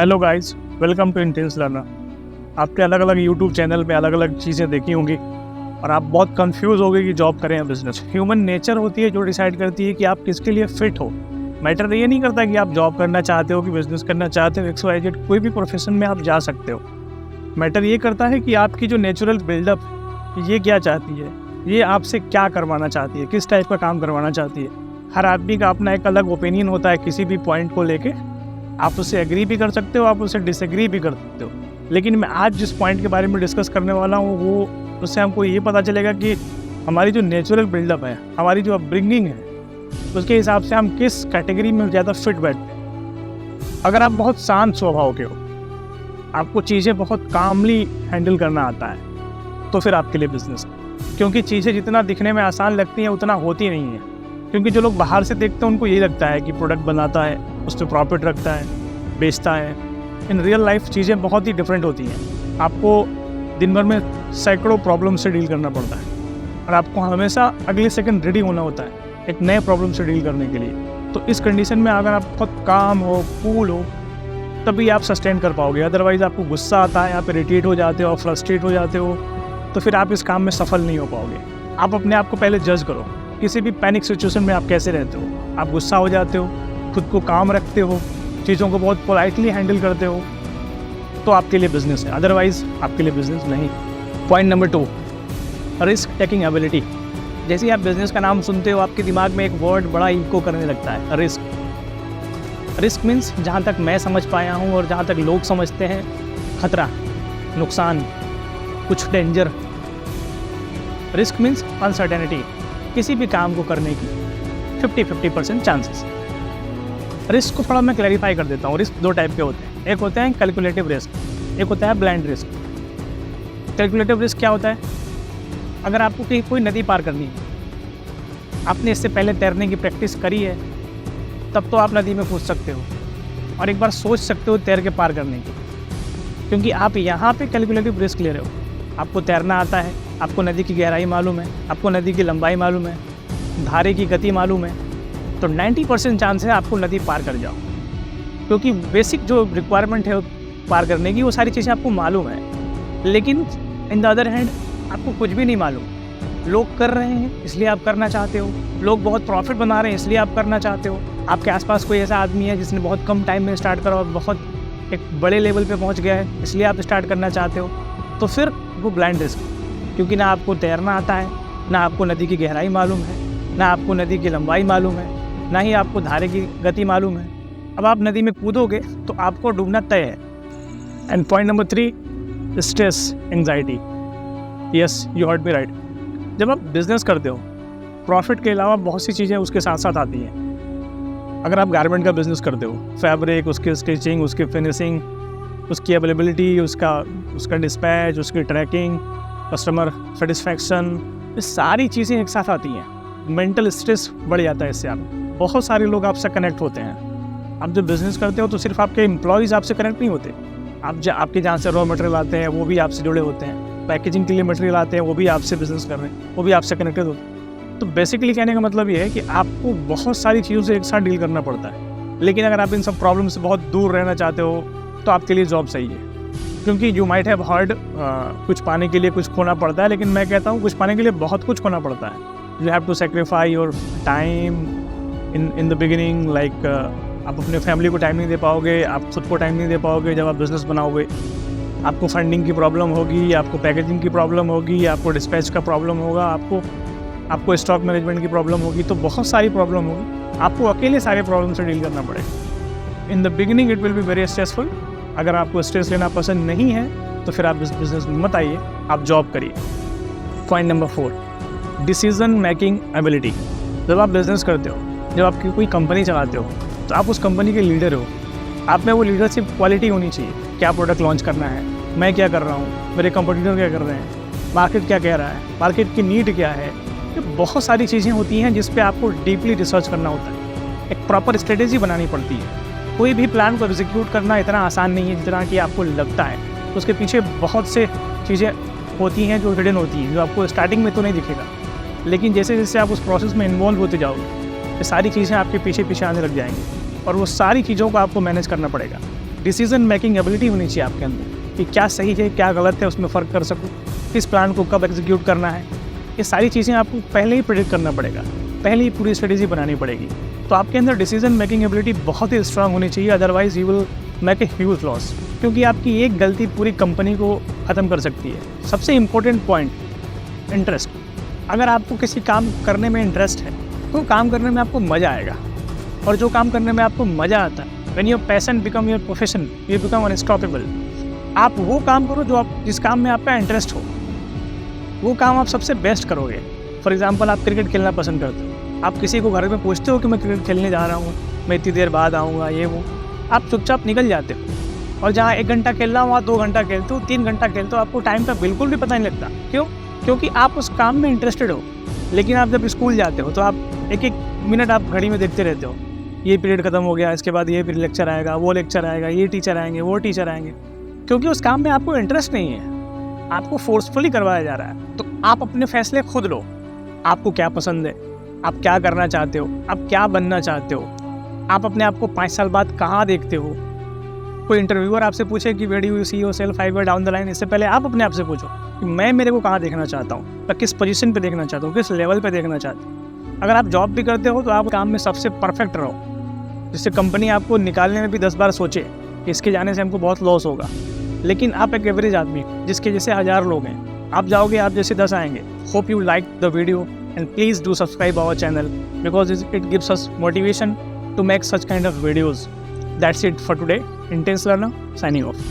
Hello guys, welcome to intense learner. आपके अलग अलग यूट्यूब चैनल पे अलग अलग चीज़ें देखी होंगी और आप बहुत कंफ्यूज हो गए कि जॉब करें या बिजनेस। ह्यूमन नेचर होती है जो डिसाइड करती है कि आप किसके लिए फिट हो। मैटर ये नहीं करता कि आप जॉब करना चाहते हो कि बिजनेस करना चाहते हो, XYZ कोई भी प्रोफेशन में आप जा सकते हो। मैटर ये करता है कि आपकी जो नेचुरल बिल्डअप है ये क्या चाहती है, ये आपसे क्या करवाना चाहती है, किस टाइप का काम करवाना चाहती है। हर आदमी का अपना एक अलग ओपिनियन होता है किसी भी पॉइंट को लेके। आप उससे एग्री भी कर सकते हो, आप उससे डिसएग्री भी कर सकते हो, लेकिन मैं आज जिस पॉइंट के बारे में डिस्कस करने वाला हूँ वो उससे हमको ये पता चलेगा कि हमारी जो नेचुरल बिल्डअप है, हमारी जो अपब्रिंगिंग है, उसके हिसाब से हम किस कैटेगरी में ज़्यादा फिट बैठते हैं। अगर आप बहुत शांत स्वभाव के हो, आपको चीज़ें बहुत कामली हैंडल करना आता है, तो फिर आपके लिए बिजनेस है। क्योंकि चीज़ें जितना दिखने में आसान लगती हैं उतना होती नहीं है। क्योंकि जो लोग बाहर से देखते हैं उनको यही लगता है कि प्रोडक्ट बनाता है, उस पर प्रॉफिट रखता है, बेचता है। इन रियल लाइफ चीज़ें बहुत ही डिफरेंट होती हैं। आपको दिन भर में सैकड़ों प्रॉब्लम से डील करना पड़ता है और आपको हमेशा अगले सेकंड रेडी होना होता है एक नए प्रॉब्लम से डील करने के लिए। तो इस कंडीशन में अगर आप बहुत काम हो, कूल हो, तभी आप सस्टेन कर पाओगे। अदरवाइज़ आपको गुस्सा आता है, आप इरिटेट हो जाते हो, फ्रस्ट्रेट हो जाते हो, तो फिर आप इस काम में सफल नहीं हो पाओगे। आप अपने आप को पहले जज करो, किसी भी पैनिक सिचुएशन में आप कैसे रहते हो। आप गुस्सा हो जाते हो, खुद को काम रखते हो, चीज़ों को बहुत पोलाइटली हैंडल करते हो, तो आपके लिए बिजनेस है। अदरवाइज आपके लिए बिजनेस नहीं। Point number 2, risk taking ability. जैसे ही आप बिजनेस का नाम सुनते हो आपके दिमाग में एक वर्ड बड़ा इको करने लगता है, रिस्क। रिस्क मीन्स जहाँ तक मैं समझ पाया हूँ और जहाँ तक लोग समझते हैं, खतरा, नुकसान, कुछ डेंजर। रिस्क मीन्स अनसर्टेनिटी, किसी भी काम को करने की 50-50% चांसेस। रिस्क को थोड़ा मैं क्लैरिफाई कर देता हूँ। रिस्क दो टाइप के होते हैं, एक होते हैं कैलकुलेटिव रिस्क, एक होता है ब्लाइंड रिस्क। कैलकुलेटिव रिस्क क्या होता है? अगर आपको कहीं कोई नदी पार करनी है, आपने इससे पहले तैरने की प्रैक्टिस करी है, तब तो आप नदी में कूद सकते हो और एक बार सोच सकते हो तैर के पार करने की। क्योंकि आप यहाँ पे कैलकुलेटिव रिस्क ले रहे हो। आपको तैरना आता है, आपको नदी की गहराई मालूम है, आपको नदी की लंबाई मालूम है, धारे की गति मालूम है, तो 90% चांस है आपको नदी पार कर जाओ। क्योंकि बेसिक जो रिक्वायरमेंट है पार करने की वो सारी चीज़ें आपको मालूम है। लेकिन इन द अदर हैंड आपको कुछ भी नहीं मालूम। लोग कर रहे हैं इसलिए आप करना चाहते हो, लोग बहुत प्रॉफिट बना रहे हैं इसलिए आप करना चाहते हो, आपके आसपास कोई ऐसा आदमी है जिसने बहुत कम टाइम में स्टार्ट करा और बहुत एक बड़े लेवल पे पहुंच गया है इसलिए आप स्टार्ट करना चाहते हो, तो फिर वो ब्लाइंड रिस्क। क्योंकि ना आपको तैरना आता है, ना आपको नदी की गहराई मालूम है, ना आपको नदी की लंबाई मालूम है, ना ही आपको धारे की गति मालूम है। अब आप नदी में कूदोगे तो आपको डूबना तय है। And point number 3, stress, anxiety. Yes, you heard me right. जब आप बिजनेस करते हो, प्रॉफिट के अलावा बहुत सी चीज़ें उसके साथ साथ आती हैं। अगर आप गारमेंट का बिजनेस करते हो, फैब्रिक, उसकी स्टिचिंग, उसकी फिनिशिंग, उसकी अवेलेबिलिटी, उसका डिस्पैच, उसकी ट्रैकिंग, कस्टमर सेटिस्फैक्शन, ये सारी चीज़ें एक साथ आती हैं। मेंटल स्ट्रेस बढ़ जाता है इससे। आप बहुत सारे लोग आपसे कनेक्ट होते हैं। आप जब बिज़नेस करते हो तो सिर्फ आपके एम्प्लॉयज़ आपसे कनेक्ट नहीं होते, आपके जहाँ से रॉ मटेरियल आते हैं वो भी आपसे जुड़े होते हैं, पैकेजिंग के लिए मटेरियल आते हैं वो भी आपसे बिजनेस कर रहे हैं, वो भी आपसे कनेक्टेड होते हैं। तो बेसिकली कहने का मतलब ये है कि आपको बहुत सारी चीज़ों से एक साथ डील करना पड़ता है। लेकिन अगर आप इन सब प्रॉब्लम से बहुत दूर रहना चाहते हो तो आपके लिए जॉब सही है। क्योंकि यू माइट हैव हर्ड, कुछ पाने के लिए कुछ खोना पड़ता है, लेकिन मैं कहता हूँ कुछ पाने के लिए बहुत कुछ खोना पड़ता है। You have to sacrifice your time in the beginning. Like आप अपने फैमिली को टाइम नहीं दे पाओगे, आप खुद को टाइम नहीं दे पाओगे जब आप बिज़नेस बनाओगे। आपको फंडिंग की प्रॉब्लम होगी, आपको पैकेजिंग की प्रॉब्लम होगी, आपको डिस्पैच का प्रॉब्लम होगा, आपको स्टॉक मैनेजमेंट की प्रॉब्लम होगी, तो बहुत सारी प्रॉब्लम होगी। आपको अकेले सारे प्रॉब्लम से डील करना पड़ेगा। इन the beginning it will be very stressful. अगर आपको स्ट्रेस लेना पसंद नहीं है तो फिर आप इस बिज़नेस में मत आइए, आप जॉब करिए। Point number 4, decision making ability. जब आप बिज़नेस करते हो, जब आपकी कोई कंपनी चलाते हो, तो आप उस कंपनी के लीडर हो। आप में वो लीडरशिप क्वालिटी होनी चाहिए। क्या प्रोडक्ट लॉन्च करना है, मैं क्या कर रहा हूँ, मेरे कंपटीटर क्या कर रहे हैं, मार्केट क्या कह रहा है, मार्केट की नीड क्या है। ये बहुत सारी चीज़ें होती हैं जिस पे आपको डीपली रिसर्च करना होता है, एक प्रॉपर स्ट्रेटेजी बनानी पड़ती है। कोई भी प्लान को एग्जीक्यूट करना इतना आसान नहीं है जितना कि आपको लगता है। उसके पीछे बहुत से चीज़ें होती हैं जो हिडन होती हैं, जो आपको स्टार्टिंग में तो नहीं दिखेगा, लेकिन जैसे जैसे आप उस प्रोसेस में इन्वॉल्व होते जाओगे ये सारी चीज़ें आपके पीछे पीछे आने लग जाएंगी और वो सारी चीज़ों को आपको मैनेज करना पड़ेगा। डिसीजन मेकिंग एबिलिटी होनी चाहिए आपके अंदर कि क्या सही है क्या गलत है, उसमें फ़र्क कर सकूँ, किस प्लान को कब एग्जीक्यूट करना है। ये सारी चीज़ें आपको पहले ही प्रेडिक्ट करना पड़ेगा, पहले ही पूरी स्ट्रेटेजी बनानी पड़ेगी। तो आपके अंदर डिसीजन मेकिंग एबिलिटी बहुत ही स्ट्रांग होनी चाहिए, otherwise you will make a huge loss, क्योंकि आपकी एक गलती पूरी कंपनी को ख़त्म कर सकती है। सबसे इम्पोर्टेंट पॉइंट, इंटरेस्ट। अगर आपको किसी काम करने में इंटरेस्ट है तो काम करने में आपको मज़ा आएगा, और जो काम करने में आपको मज़ा आता है, when your passion become your profession, you become unstoppable. आप वो काम करो जिस काम में आपका इंटरेस्ट हो, वो काम आप सबसे बेस्ट करोगे। फॉर एग्जांपल, आप क्रिकेट खेलना पसंद करते हो, आप किसी को घर में पूछते हो कि मैं क्रिकेट खेलने जा रहा हूँ, मैं इतनी देर बाद आऊँगा, ये वो, आप चुपचाप निकल जाते हो। और जहाँ 1 घंटा खेलना हो वहाँ 2 घंटा खेलते हो, 3 घंटा खेलते हो, आपको टाइम का बिल्कुल भी पता नहीं लगता। क्यों? क्योंकि आप उस काम में इंटरेस्टेड हो। लेकिन आप जब स्कूल जाते हो तो आप एक मिनट आप घड़ी में देखते रहते हो, ये पीरियड खत्म हो गया, इसके बाद ये फिर लेक्चर आएगा, वो लेक्चर आएगा, ये टीचर आएंगे, वो टीचर आएंगे, क्योंकि उस काम में आपको इंटरेस्ट नहीं है, आपको फोर्सफुली करवाया जा रहा है। तो आप अपने फैसले खुद लो, आपको क्या पसंद है, आप क्या करना चाहते हो, आप क्या बनना चाहते हो, आप अपने आप को 5 साल बाद कहाँ देखते हो। कोई इंटरव्यूअर आपसे पूछे कि where do you see yourself 5 year down the line, इससे पहले आप अपने आप से पूछो कि मैं मेरे को कहाँ देखना चाहता हूँ, मैं किस पोजीशन पे देखना चाहता हूँ, किस लेवल पे देखना चाहता हूँ। अगर आप जॉब भी करते हो तो आप काम में सबसे परफेक्ट रहो, जिससे कंपनी आपको निकालने में भी 10 बार सोचे कि इसके जाने से हमको बहुत लॉस होगा। लेकिन आप एक एवरेज आदमी जिसके जैसे 1000 लोग हैं, आप जाओगे, आप जैसे 10 आएंगे। Hope you like the video and please do subscribe our channel because it gives us motivation to make such kind of videos. That's it for today. Intense Learner signing off.